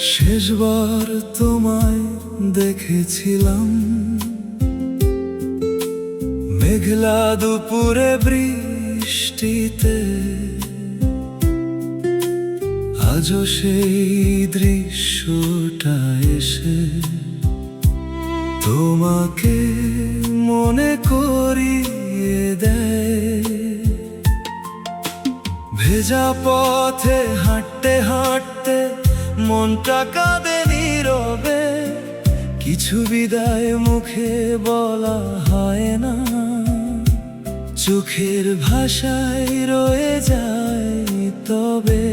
শেষবার তোমায় দেখেছিলাম মেঘলা দুপুরে বৃষ্টিতে। আজও সেই দৃশ্যটা এসে তোমাকে মনে করিয়ে দেয়। ভেজা পথে হাঁটতে হাঁটতে মনটা কাঁদে নীরবে, কিছু বিদায় মুখে বলা হয় না, চোখের ভাষায় রয়ে যায় তবে।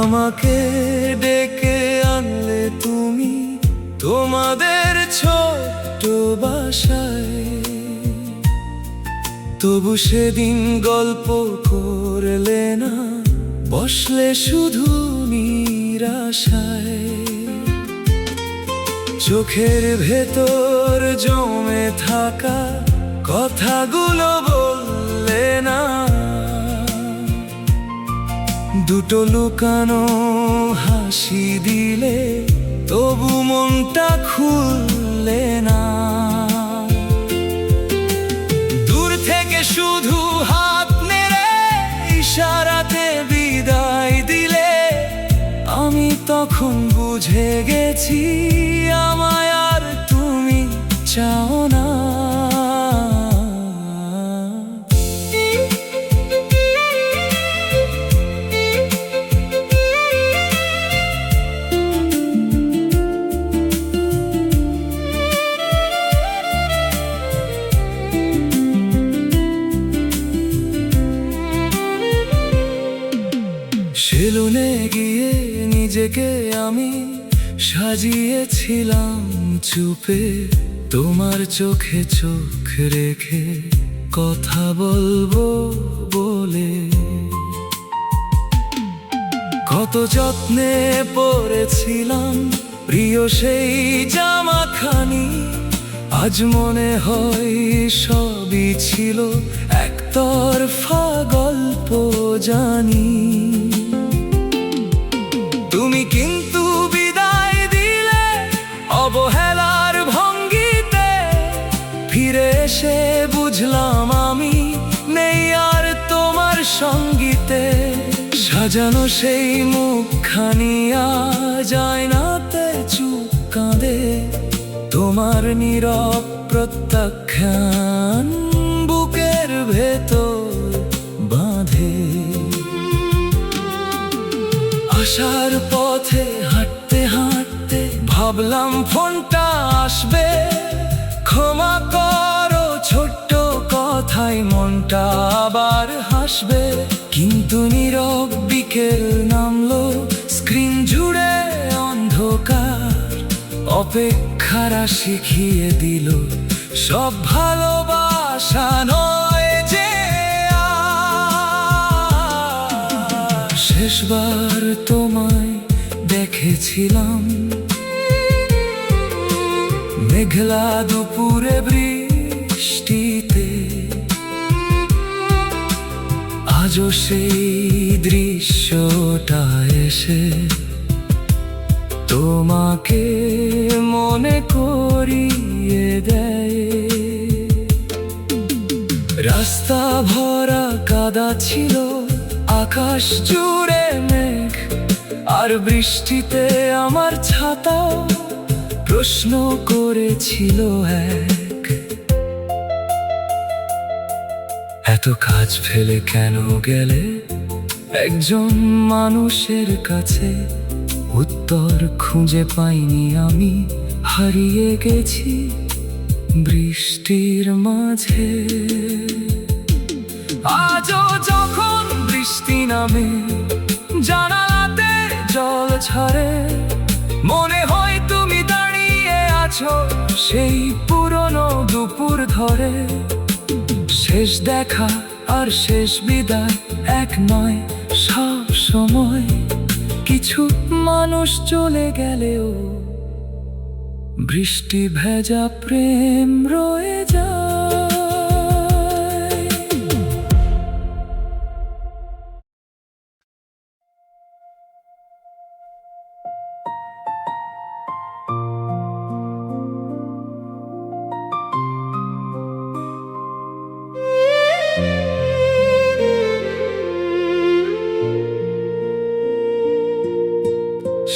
আমাকে ডেকে আনলে তুমি তোমাদের ছোট্ট বাসায়, তবু সেদিন গল্প করলে না, বসলে শুধু নিরাশায়। চোখের ভেতর জমে থাকা কথাগুলো বললে না, দুটো লুকানো হাসি দিলে তবু মনটা খুললে না। দূর থেকে শুধু হাত নেড়ে ইশারাতে বিদায় দিলে, আমি তখন বুঝে গেছি আমায় আর তুমি চাও না। সেলুনে গিয়ে নিজেকে আমি সাজিয়েছিলাম চুপে, তোমার চোখে চোখ রেখে কথা বলবো বলে। কত যত্নে পরেছিলাম প্রিয় সেই জামাখানি, আজ মনে হয় সবই ছিল একতরফা গল্প জানি। তুমি কিন্তু বিদায় দিলে অবহেলার ভঙ্গিতে, ফিরে এসে বুঝলাম আমি নেই আর তোমার সঙ্গীতে। সাজানো সেই মুখখানি আজ আয়নাতে চুপ কাঁদে, তোমার নীরব প্রত্যাখ্যান বুকের ভেতর বাঁধে। আসার পথে হাঁটতে হাঁটতে ভাবলাম ফোনটা আসবে, ক্ষমা করো ছোট্ট কথায় মনটা আবার হাসবে। কিন্তু নীরব বিকেল নামলো, স্ক্রিন জুড়ে অন্ধকার, অপেক্ষারা শিখিয়ে দিল সব ভালোবাসা নয় যে। শেষবার তোমায় দেখেছিলাম মেঘলা দুপুরে বৃষ্টিতে। আজও সেই দৃশ্যটা এসে তোমাকে মনে করিয়ে দেয়। রাস্তা ভরা কাদা ছিল, আকাশ জুড়ে মেঘ, আর বৃষ্টিতে আমার ছাতা প্রশ্ন করেছিল এক, এত কাজ ফেলে কেন গেলে একজন মানুষের কাছে? উত্তর খুঁজে পাইনি আমি, হারিয়ে গেছি বৃষ্টির মাঝে। আজও যখন বৃষ্টি নামে জানালাতে জল ঝরে, মনে হয় তুমি দাঁড়িয়ে আছো সেই পুরনো দুপুর ধরে। শেষ দেখা আর শেষ বিদায় এক নয় সব সময়, কিছু মানুষ চলে গেলেও বৃষ্টি ভেজা প্রেম রয়ে যায়।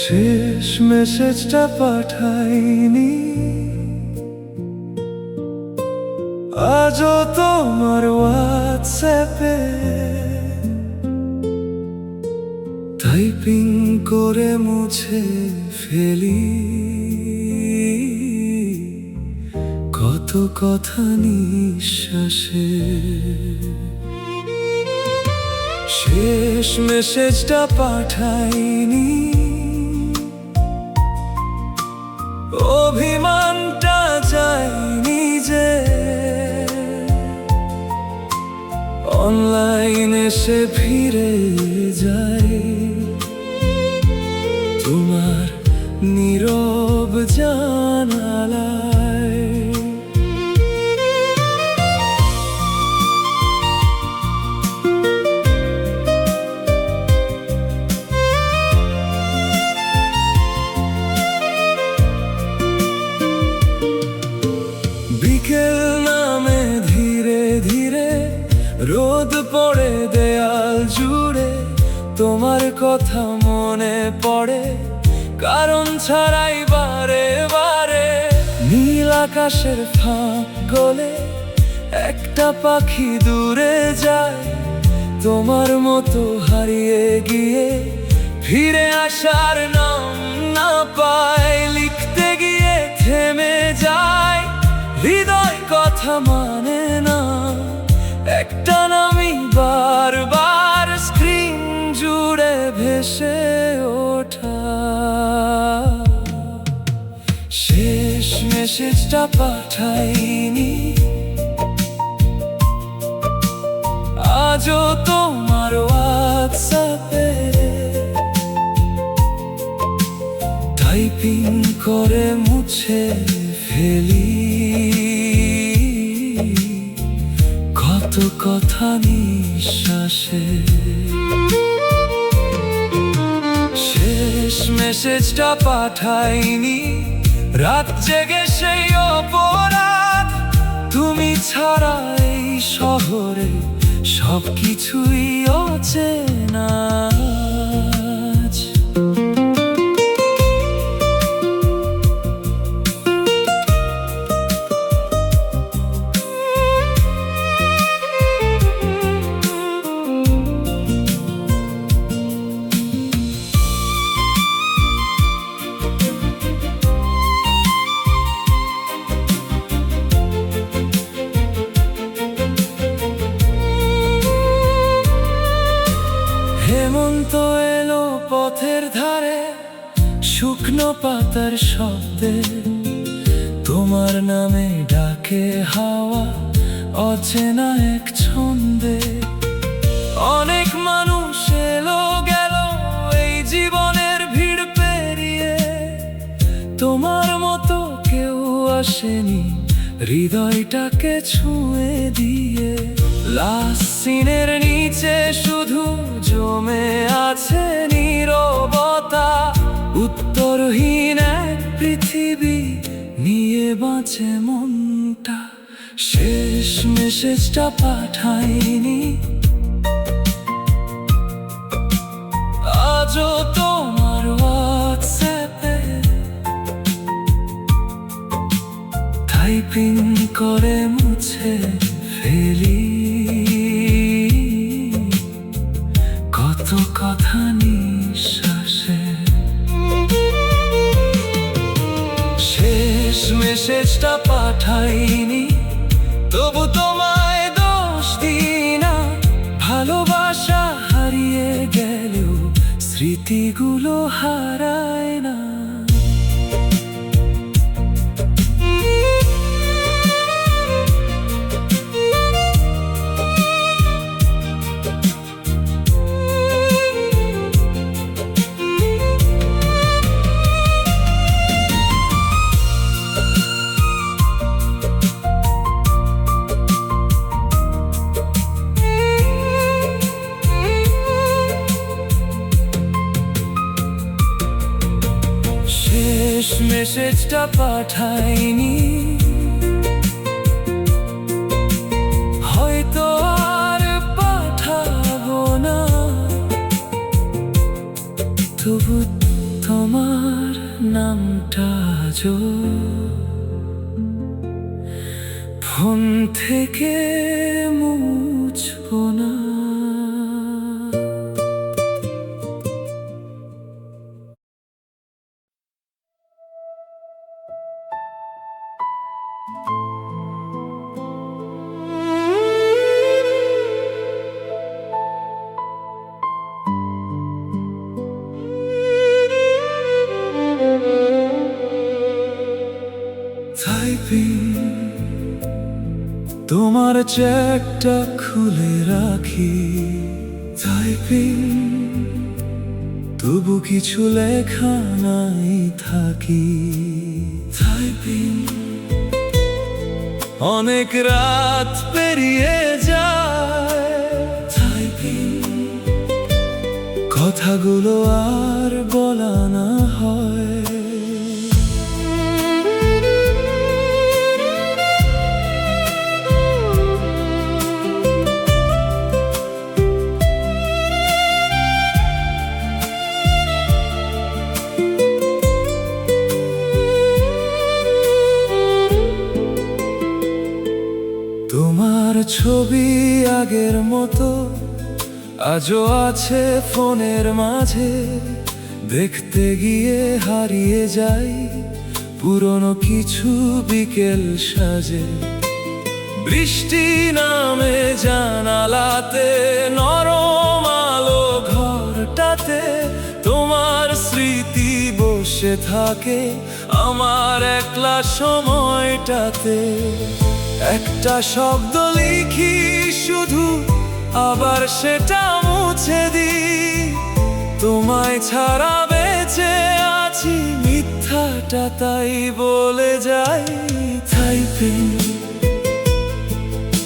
শেষ মেসেজটা পাঠাইনি, আজও তোমার হোয়াটসঅ্যাপে টাইপিং করে মুছে ফেলি কত কথা নিঃশ্বাসে। শেষ মেসেজটা পাঠাইনি, অভিমানটা যায়নি যে অনলাইনে সে ফিরে যায় তোমার নীরব জানালায়। বিকেল নামে ধীরে ধীরে, রোদ পড়ে দেয়াল জুড়ে, তোমার কথা মনে পড়ে কারণ ছাড়াই বারে বারে। নীল আকাশের ফাঁক গলে একটা পাখি দূরে যায়, তোমার মতো হারিয়ে গিয়ে ফিরে আসার নাম না পায়। লিখতে গিয়ে থেমে যায়, হৃদয় কথা মানে না, একটা নামই বারবার স্ক্রিন জুড়ে ভেসে ওঠা। শেষ মেসেজটা পাঠাইনি, আজও তোমার হোয়াটসঅ্যাপে টাইপিং করে মুছে ফেলি কত কথা নিঃশ্বাসে। শেষ মেসেজটা পাঠাইনি, রাত জেগে সেই অপরাধ। তুমি ছাড়া এই শহরে সবকিছুই অচেনা। হেমন্ত এলো পথের ধারে, শুকনো পাতার শব্দে তোমার নামে ডাকে হাওয়া অচেনা এক ছন্দে। অনেক মানুষ এলো গেল এই জীবনের ভিড় পেরিয়ে, তোমার মতো কেউ আসেনি হৃদয়টাকে ছুঁয়ে দিয়ে। লাস্ট সিনের নিচে শুধু জমে আছে নীরবতা, উত্তরহীন এক পৃথিবী নিয়ে বাঁচে মনটা। শেষ মেসেজটা পাঠাইনি, আজও তোমার হোয়াটসঅ্যাপে টাইপিং করে মুছে ফেলি কত কথা নিঃশ্বাসে। শেষ মেসেজটা পাঠাইনি, তবু তোমায় দোষ দিই না। ভালোবাসা হারিয়ে গেলেও স্মৃতিগুলো হারায় না। শেষ মেসেজটা পাঠাইনি, হয়তো আর পাঠাবো না, তবু তোমার নামটা আজও ফোন থেকে মুছবো না। তোমার চ্যাটটা খুলে রাখি, টাইপিং তবু কিছু লেখা নাই থাকি। টাইপিং অনেক রাত পেরিয়ে যায়, টাইপিং কথাগুলো আর বলা না হয়। তোমার ছবি আগের মতো আজও আছে ফোনের মাঝে, দেখতে গিয়ে হারিয়ে যাই পুরনো কিছু বিকেল সাজে। বৃষ্টি নামে জানালাতে, নরম আলো ঘরটাতে, তোমার স্মৃতি বসে থাকে আমার একলা সময়টাতে। একটা শব্দ লিখি শুধু, আবার সেটা মুছে দিই, তোমায় ছাড়া বেঁচে আছি মিথ্যাটা তাই বলে যাই। টাইপিং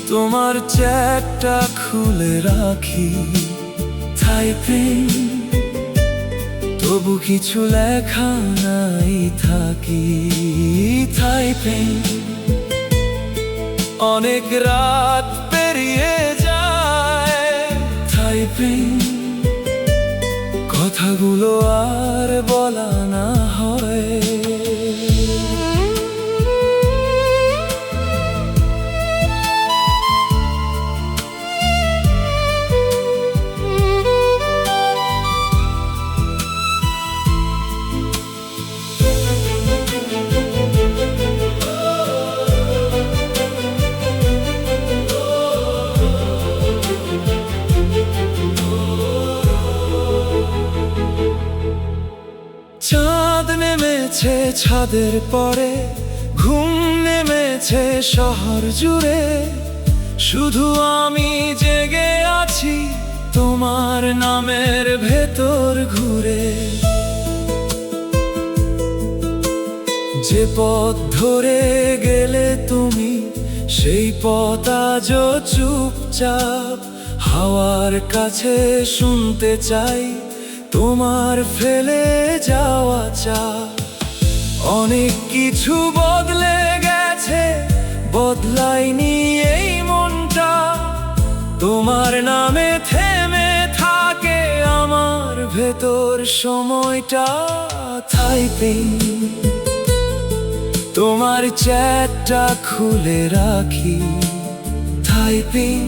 তোমার চ্যাটটা খুলে রাখি, টাইপিং তবু কিছু লেখা নাই থাকি। টাইপিং অনেক রাত পেরিয়ে যায়, টাইপিং কথাগুলো আর বলা না হয়। চাঁদ নেমেছে ছাদের পরে, ঘুম নেমেছে শহর জুড়ে, শুধু আমি জেগে আছি তোমার নামের ভেতর ঘুরে। যে পথ ধরে গেলে তুমি, সেই পথ আজও চুপচাপ হাওয়ার কাছে শুনতে চাই তোমার ফেলে যাওয়া চাপ। অনেক কিছু বদলে গেছে, বদলায়নি এই মনটা, তোমার নামে থেমে থাকে আমার ভেতর সময়টা। টাইপিং তোমার চ্যাটটা খুলে রাখি, টাইপিং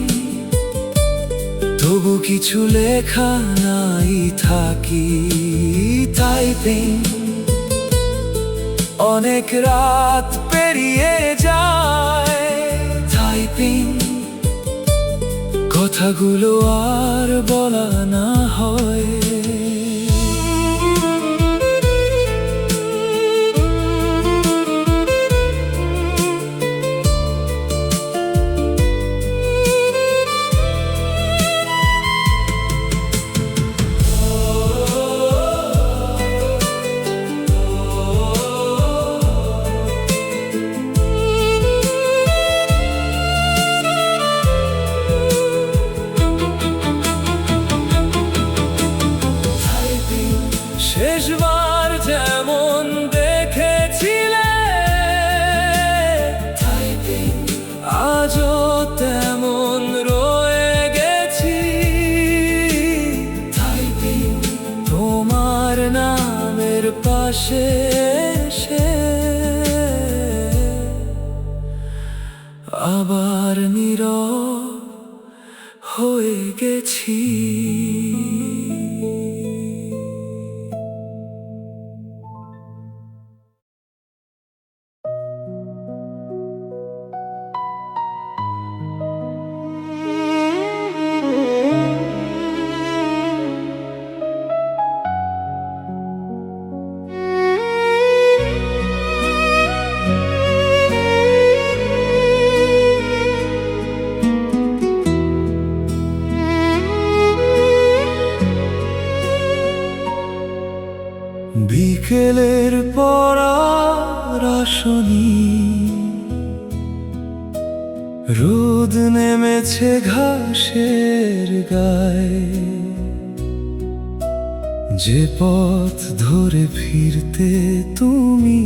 তবু কিছু লেখা নাই থাকি। টাইপিং অনেক রাত পেরিয়ে যায়, টাইপিং কথাগুলো আর বলা না হয়। পাশে এসে আবার নীরব হয়ে গেছি। বিকেলের পরার আসনি, রোদ নেমেছে ঘাসের গায়ে। যে পথ ধরে ফিরতে তুমি,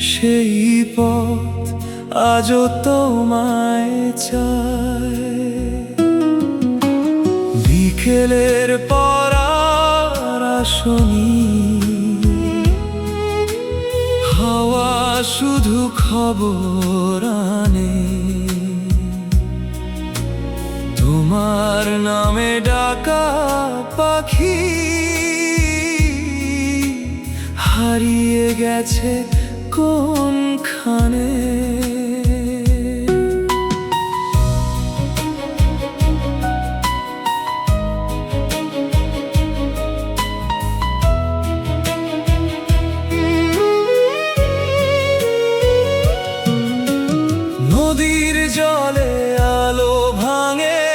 সেই পথ আজও তোমায় চায়। বিকেলের পরার আসনি, হাওয়া শুধু খবর আনে। তোমার নামে ডাকা পাখি হারিয়ে গেছে কোনখানে। নদীর জলে আলো ভাঙে,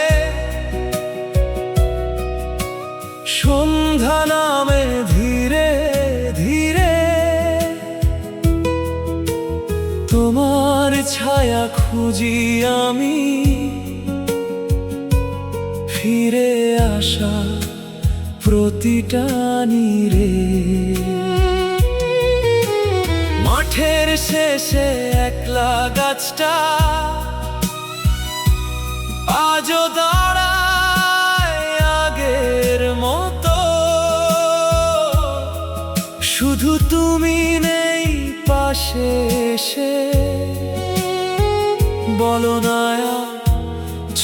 সন্ধ্যা নামে ধীরে ধীরে। তোমার ছায়া খুঁজি আমি, ফিরে আসা প্রতিটা নীরে। মাঠের শেষে একলা গাছটা আজও দাঁড়ায় আগের মতো। শুধু তুমি নেই পাশে এসে, বলো না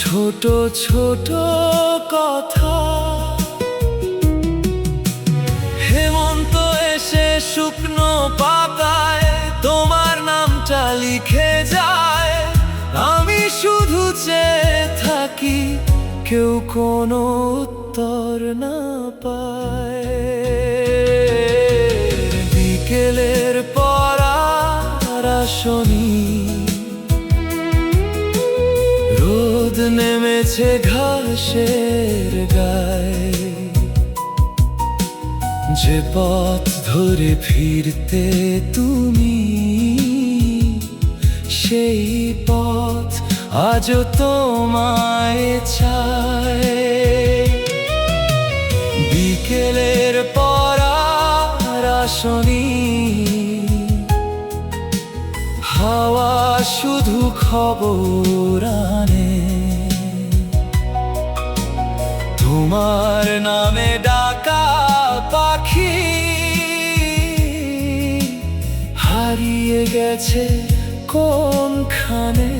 ছোট ছোট কথা। হেমন্ত এসে শুকনো পাতায় তোমার নামটা লিখে যায়। আমি শুধু চেয়ে থাকি কেউ কোনো উত্তর না পায়। বিকেলের পরার আসনি, রোদ নেমেছে ঘাসের গায়ে। যে পথ ধরে ফিরতে তুমি, সেই পথ আজও তোমায় চায়। বিকেলের পরার আসনি, হাওয়া শুধু খবর আনে। তোমার নামে ডাকা পাখি হারিয়ে গেছে কোনখানে।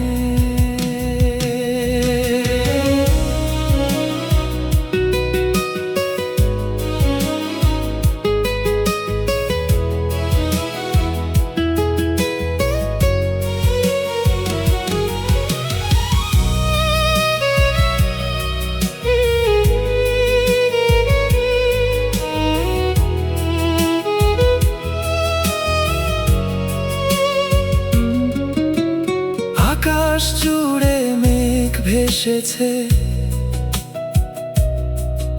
আকাশ জুড়ে মেঘ ভেসেছে,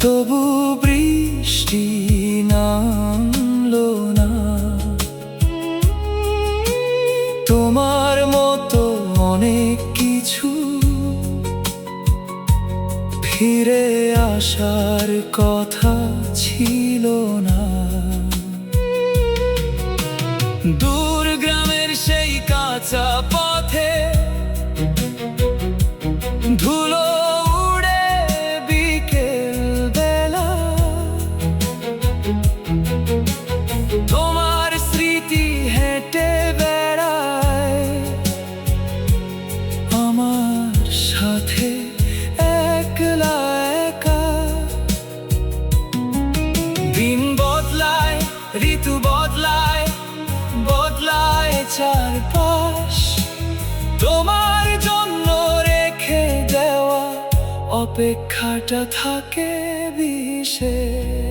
তবু বৃষ্টি নামলো না। তোমার মতো অনেক কিছু ফিরে আসার কথা ছিল না। দূর গ্রামের সেই কাঁচা পথে ধুলো উড়ে বিকেল বেলা। ঋতু বদলায় বদলায় চারপাশ, তোমার জন্য রেখে দেওয়া অপেক্ষাটা থাকে বিশেষ।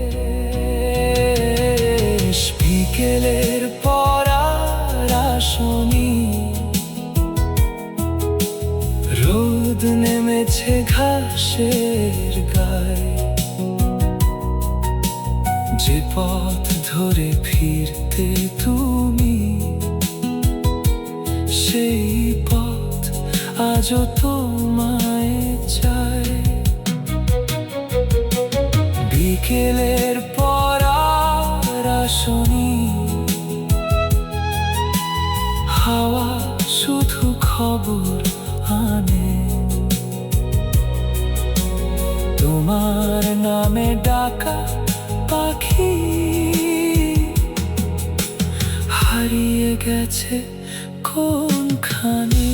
বিকেলের পর আর আসনি, রোদ নেমেছে ঘাসের গায়ে, যে পথ ধরে ফিরতে তুমি, সেই পথ আজও তোমায় চায়। বিকেলের পর আর আসনি, হাওয়া শুধু খবর আনে, তোমার নামে ডাকা পাখি হারিয়ে গেছে কোনখানে।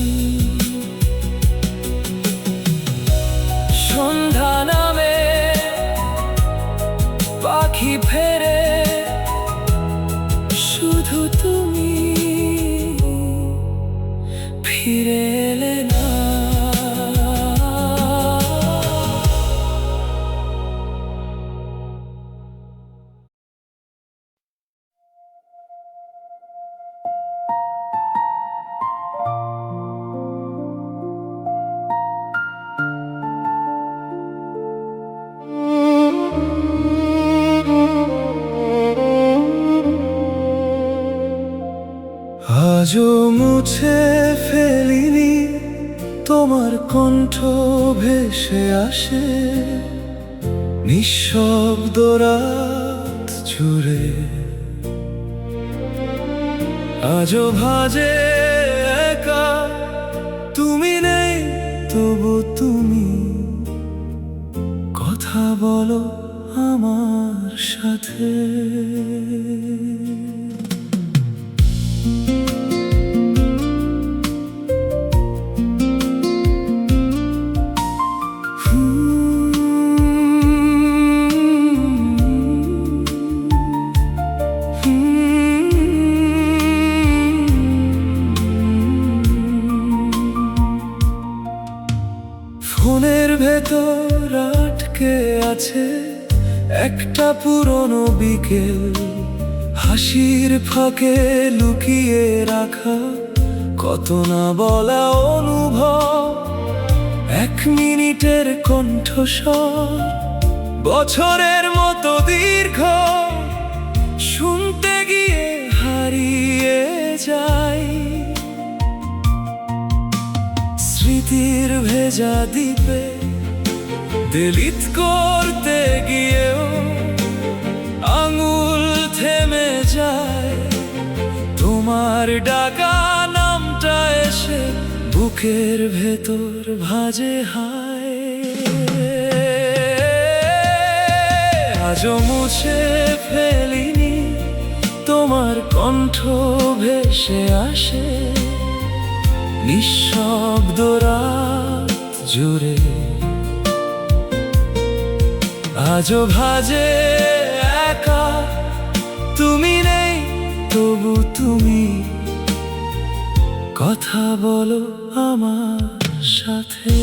সন্ধ্যা নামে পাখি ফেরে, শুধু তুমি ফিরে এলে না। আজও মুছে ফেলিনি তোমার কণ্ঠ ভেসে আসে নিঃশব্দ রাত জুড়ে। আজও ভাজে একা, তুমি নেই তবু তুমি কথা বলো আমার সাথে। ফোনের ভেতর আটকে আছে একটা পুরনো বিকেল, হাসির ফাঁকে লুকিয়ে রাখা কত না বলা অনুভব। এক মিনিটের কণ্ঠস্বর বছরের মতো দীর্ঘ, শুনতে গিয়ে হারিয়ে যাই স্মৃতির ভেজা দ্বীপে। ডিলিট করতে গিয়েও আঙুল থেমে যায়, তোমার ডাকা নামটা এসে বুকের ভেতর ভাজে হায়। আজও মুছে ফেলিনি তোমার কণ্ঠ ভেসে আসে নিঃশব্দ রাত জুড়ে। আজও ভাজে একা, তুমি নেই তবু তুমি কথা বলো আমার সাথে।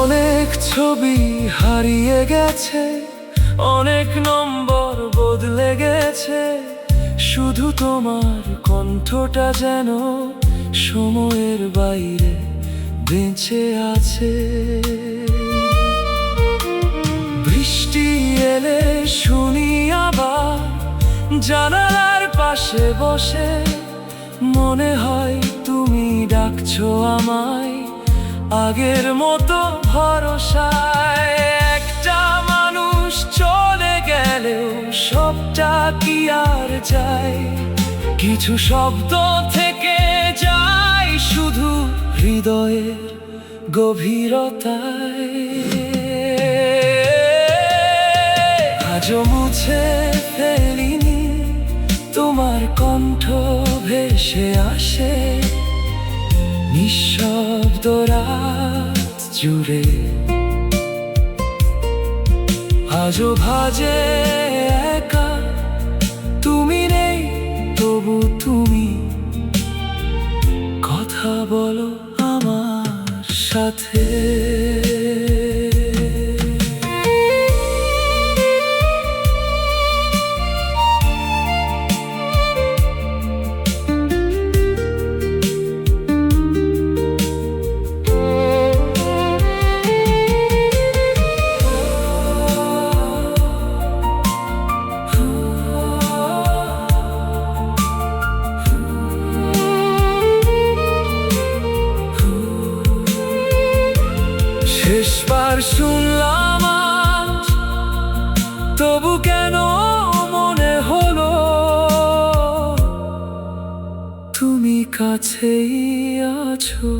অনেক ছবি হারিয়ে গেছে, অনেক নম্বর বদলে গেছে, শুধু তোমার কণ্ঠটা যেন সময়ের বাইরে বেঁচে আছে। বৃষ্টি এলে শুনি আবার জানালার পাশে বসে, মনে হয় তুমি ডাকছো আমায় আগের মতো ভরসায়। একটা মানুষ চলে গেলেও সবটা কি আর যায়, কিছু শব্দ থেকে যায় শুধু হৃদয়ের গভীরতায়। আজও মুছে ফেলিনি তোমার কণ্ঠ, ভেসে আসে নিঃশব্দ রাত জুড়ে। আজও ভাজে একা, তুমি নেই তবু তুমি কথা বলো আমার সাথে। শেষবার শুনলাম আজ, তবু কেন মনে হলো তুমি কাছেই আছো।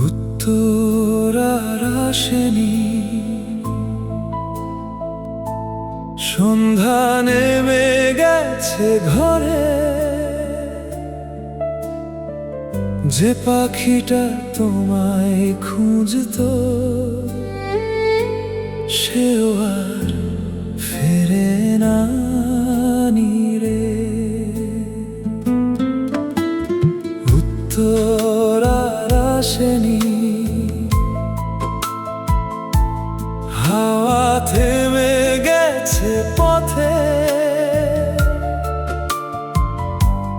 উত্তর আর আসেনি, সন্ধ্যা নেমে গেছে ঘরে। যে পাখিটা তোমায় খুঁজতো সেও আর ফেরে না রে। উত্তর আর আসেনি, হাওয়া থেমে গেছে পথে।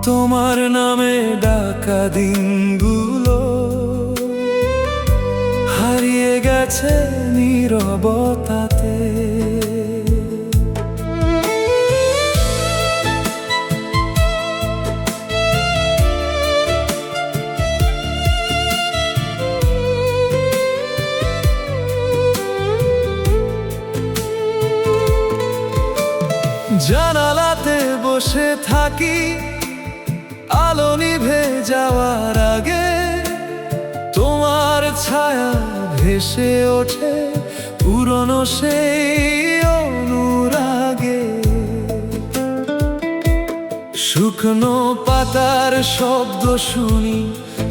তোমার নামে ডাকা দিনগুলো হারিয়ে গেছে নীরবতাতে। জানালাতে বসে থাকি আলো নিভে যাওয়ার আগে, তোমার ছায়া ভেসে ওঠে পুরনো সেই অনুরাগে। শুকনো পাতার শব্দ শুনি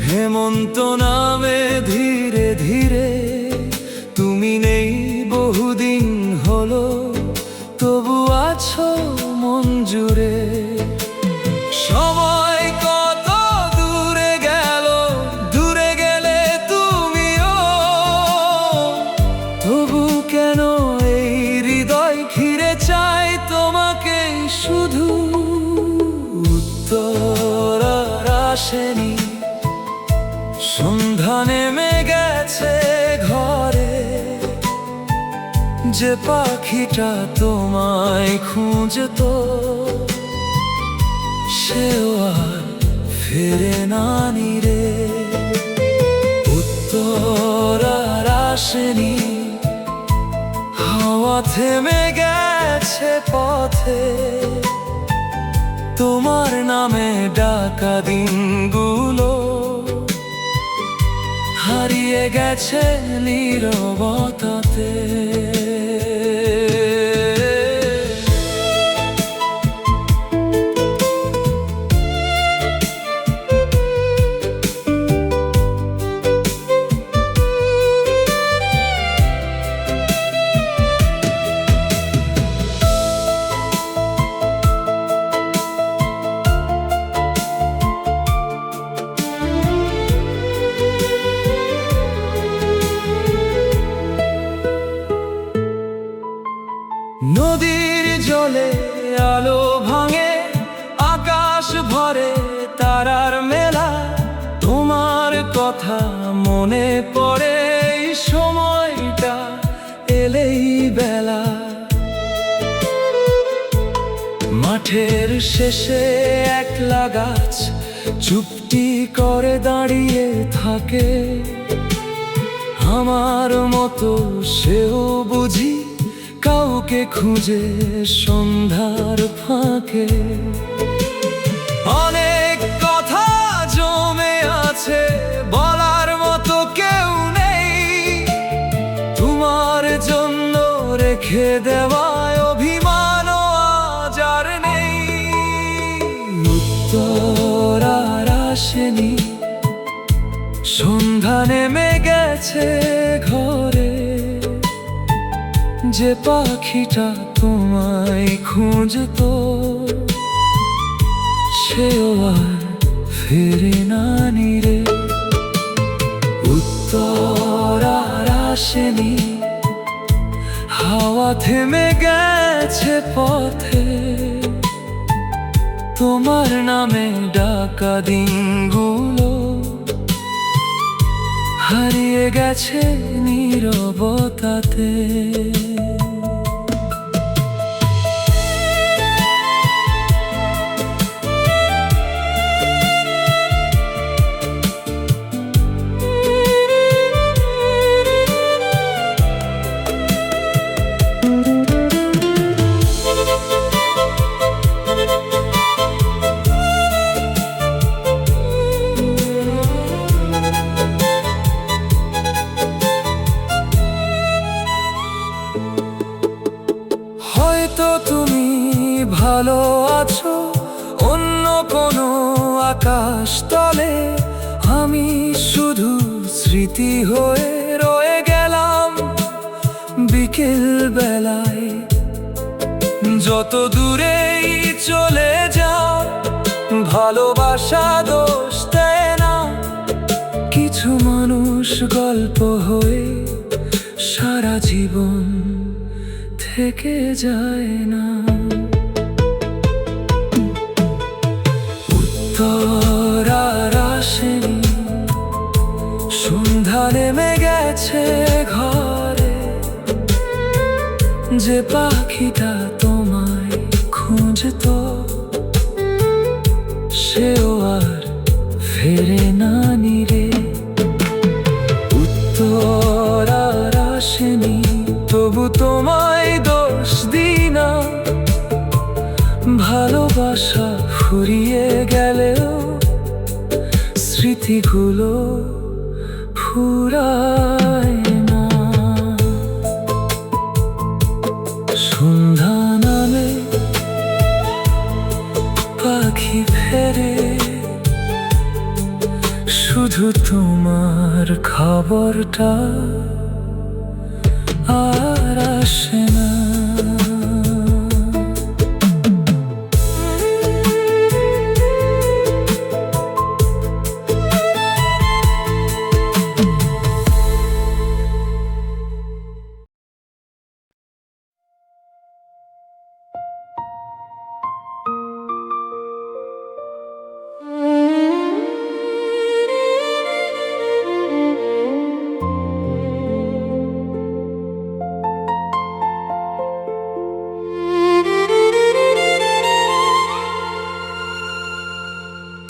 হেমন্ত নামে ধীরে ধীরে। তুমি নেই বহুদিন হলো, তবু আছো মন জুড়ে। সময় কত দূরে গেল, দূরে গেলে তুমিও, তবু কেন এই হৃদয় ঘিরে চাই তোমাকে শুধু। উত্তর আর আসেনি, সন্ধ্যা নেমে গেছে ঘরে। যে পাখিটা তোমায় খুঁজতো সেও আর ফেরে না রে। উত্তর আর আসেনি, হাওয়া থেমে গেছে পথে। তোমার নামে ডাকা দিনগুলো হারিয়ে গেছে নীরবতাতে। মনে পড়ে এই সময়টা এলেই বেলা। মাঠের শেষে একলা গাছ চুপটি করে দাঁড়িয়ে থাকে, আমার মতো সেও বুঝি কাউকে খুঁজে সন্ধ্যার ফাঁকে। অনেক কথা জমে আছে, বলার মতো কেউ নেই, তোমার জন্য রেখে দেওয়ায় অভিমান আজ আর নেই। উত্তর আর আসেনি, সন্ধ্যা নেমে গেছে ঘরে, যে পাখিটা তোমায় খুঁজতো সেও আর ফেরে না নিরে। উত্তর আর আসেনি, হাওয়া থেমে গেছে পথে, তোমার নামে ডাকা দিনগুলো হারিয়ে গেছে নীরবতাতে। হয়তো তুমি ভালো আছো অন্য কোনো আকাশ তলে, আমি শুধু স্মৃতি হয়ে রয়ে গেলাম বিকেল বেলায়। যত দূরেই চলে যাও ভালোবাসা দোষ দেয় না, কিছু মানুষ গল্প হয়ে সারা জীবন থেকে যায় না। উত্তর আর আসেনি, সন্ধ্যা নেমে গেছে ঘরে, যে পাখিটা তোমায় খুঁজতো সেও আর ফেরে না নিরে। উত্তর আর আসেনি, তবু তোমায় দোষ দিই না, ভালোবাসা ফুরিয়ে গেলেও স্মৃতিগুলো ফুরায় না। সন্ধ্যা নামে পাখি ফেরে, শুধু তোমার খবরটা আর আসে না।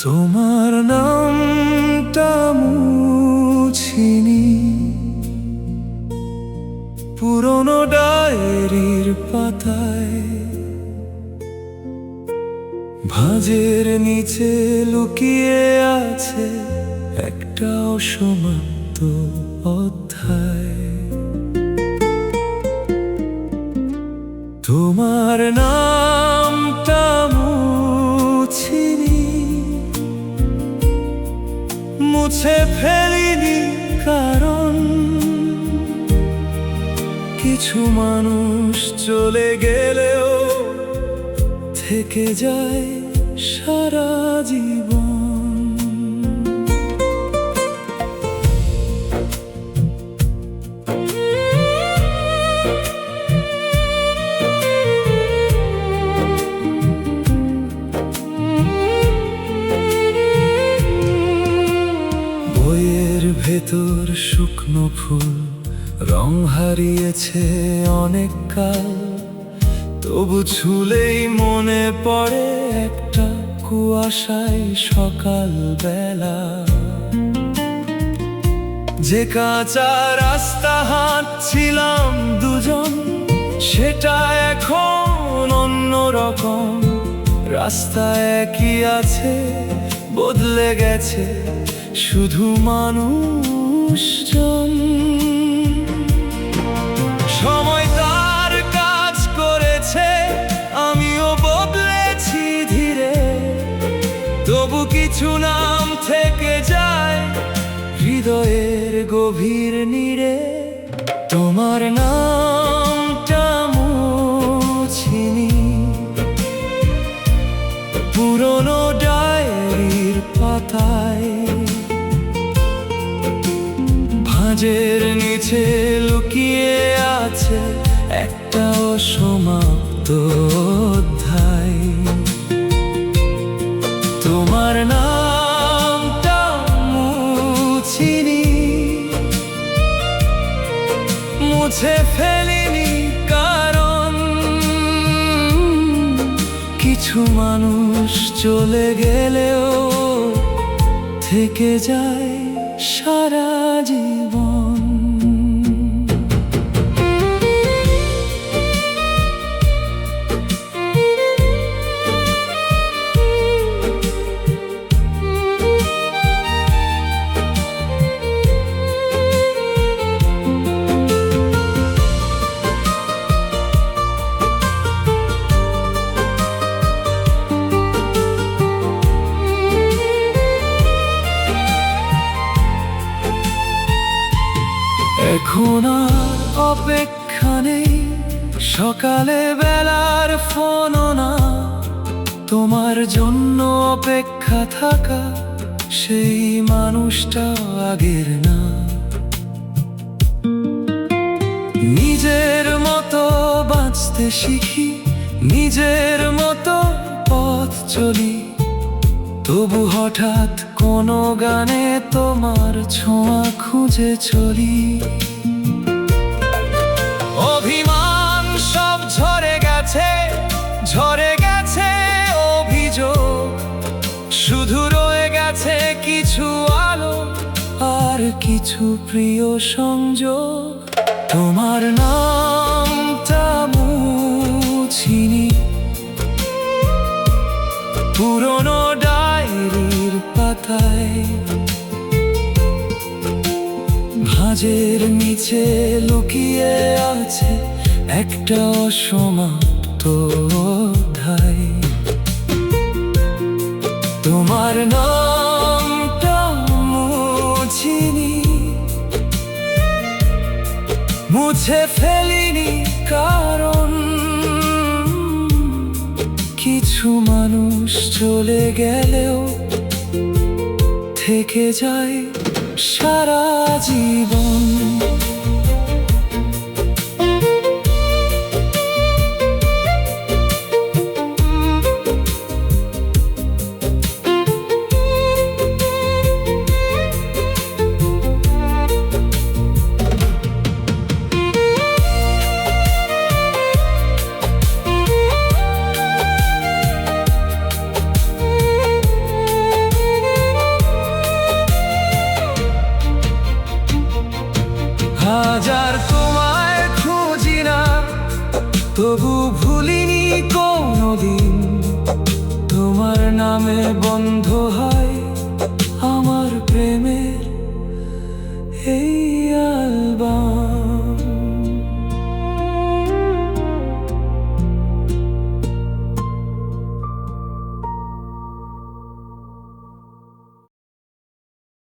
তোমার নামটা মুছিনি পুরনো ডায়েরির পাতায়, ভাঁজের নিচে লুকিয়ে আছে একটা অসমাপ্ত অধ্যায়। তোমার নামটা মুছিনি, মুছে ফেলিনি, কারণ কিছু মানুষ চলে গেলেও থেকে যায় সারা জীবন। ভেতর শুকনো ফুল রং হারিয়েছে অনেক কাল, তবু ছুলেই মনে পড়ে একটা কুয়াশায় সকাল বেলা। যে কাঁচা রাস্তা হাঁটছিলাম দুজন, সেটা এখন অন্য রকম। রাস্তা একই আছে, বদলে গেছে শুধু মানুষজন। সময় তার কাজ করেছে, আমিও বদলেছি ধীরে, তবু কিছু নাম থেকে যায় হৃদয়ের গভীর নীড়ে। তোমার নামটা মুছিনি পুরনো ডায়েরির পাতায়, ভাঁজের নিচে লুকিয়ে আছে একটা অসমাপ্ত অধ্যায়। তোমার নামটা মুছিনি, মুছে ফেলিনি, কারণ কিছু মানুষ চলে গেলেও থেকে যায় সারা জীবন। এখন আর অপেক্ষা নেই, সকালে বেলার ফোনও না, তোমার জন্য অপেক্ষা থাকা সেই মানুষটা আগের না। নিজের মতো বাঁচতে শিখি, নিজের মতো পথ চলি, তবু হঠাৎ কোনো গানে তোমার ছোঁয়া খুঁজে চলি। অভিমান সব ঝরে গেছে, ঝরে গেছে অভিযোগ, শুধু রয়ে গেছে কিছু আলো আর কিছু প্রিয় সংযোগ। তোমার নামটা মুছিনি পুরনো ডায়েরির পাতায়, ভাঁজের নিচে লুকিয়ে আছে একটা অসমাপ্ত অধ্যায়। তোমার নামটা মুছিনি, মুছে ফেলিনি, কারণ কিছু মানুষ চলে গেলেও থেকে যায় সারা জীবন। হাজার তোমায় খুঁজি না, তবু ভুলিনি কোনোদিন, তোমার নামে বন্ধ হয় আমার প্রেমে